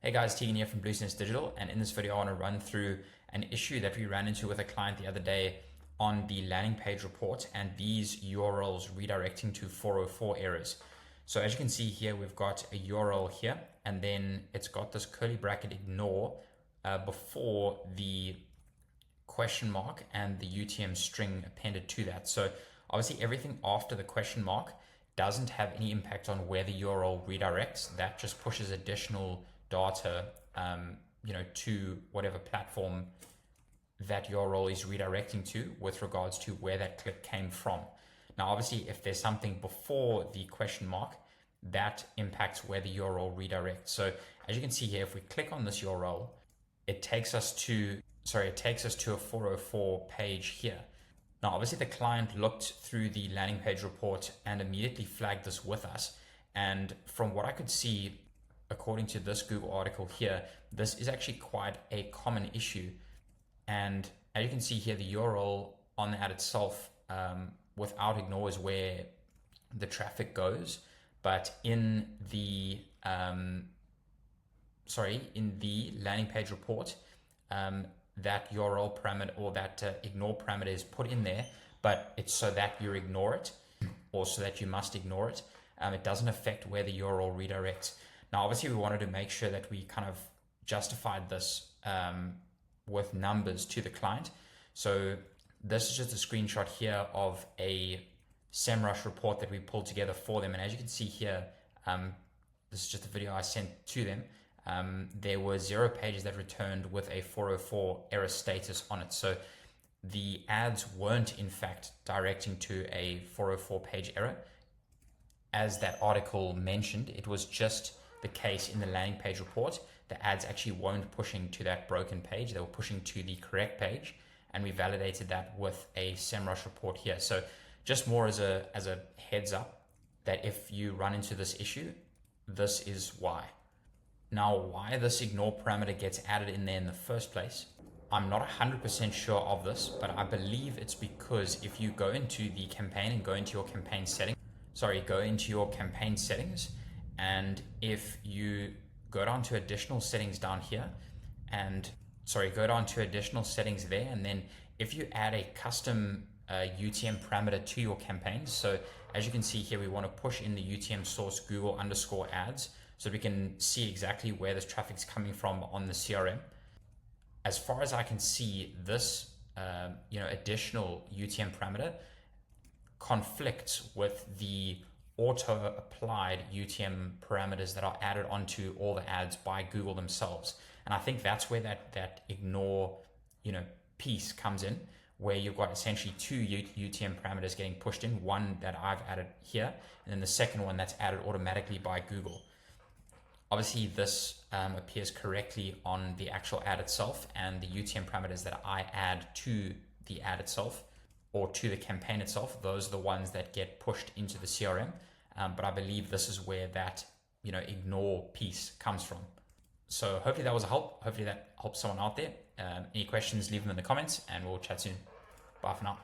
Hey guys, Tegan here from BlueSense Digital, and in this video I want to run through an issue that we ran into with a client the other day on the landing page report and these URLs redirecting to 404 errors. So as you can see here, we've got a URL here, and then it's got this curly bracket ignore before the question mark and the UTM string appended to that. So obviously everything after the question mark doesn't have any impact on where the URL redirects. That just pushes additional data to whatever platform that URL is redirecting to with regards to where that click came from. Now obviously if there's something before the question mark, that impacts where the URL redirects. So as you can see here, if we click on this URL, it takes us to a 404 page here. Now obviously the client looked through the landing page report and immediately flagged this with us, and from what I could see, according to this Google article here, this is actually quite a common issue. And as you can see here, the URL on the ad itself without ignore is where the traffic goes, but in the landing page report, that URL parameter or that ignore parameter is put in there, but it's so that you ignore it or so that you must ignore it. It doesn't affect where the URL redirects. Now, obviously, we wanted to make sure that we kind of justified this with numbers to the client. So this is just a screenshot here of a SEMrush report that we pulled together for them. And as you can see here, this is just a video I sent to them. There were 0 pages that returned with a 404 error status on it. So the ads weren't in fact directing to a 404 page error. As that article mentioned, it was just the case in the landing page report. The ads actually weren't pushing to that broken page. They were pushing to the correct page. And we validated that with a SEMrush report here. So just more as a heads up that if you run into this issue, this is why. Now, why this ignore parameter gets added in there in the first place, I'm not 100% sure of this, but I believe it's because if you go into the campaign and go into your campaign settings, and if you go down to additional settings down here and go down to additional settings there, and then if you add a custom UTM parameter to your campaigns, so as you can see here, we want to push in the UTM source Google_ads so we can see exactly where this traffic's coming from on the CRM. As far as I can see, this additional UTM parameter conflicts with the auto-applied UTM parameters that are added onto all the ads by Google themselves. And I think that's where that ignore piece comes in, where you've got essentially 2 UTM parameters getting pushed in, one that I've added here, and then the second one that's added automatically by Google. Obviously, this appears correctly on the actual ad itself, and the UTM parameters that I add to the ad itself or to the campaign itself, those are the ones that get pushed into the CRM. But I believe this is where that ignore piece comes from. So hopefully that was a help. Hopefully that helps someone out there. Any questions, leave them in the comments, and we'll chat soon. Bye for now.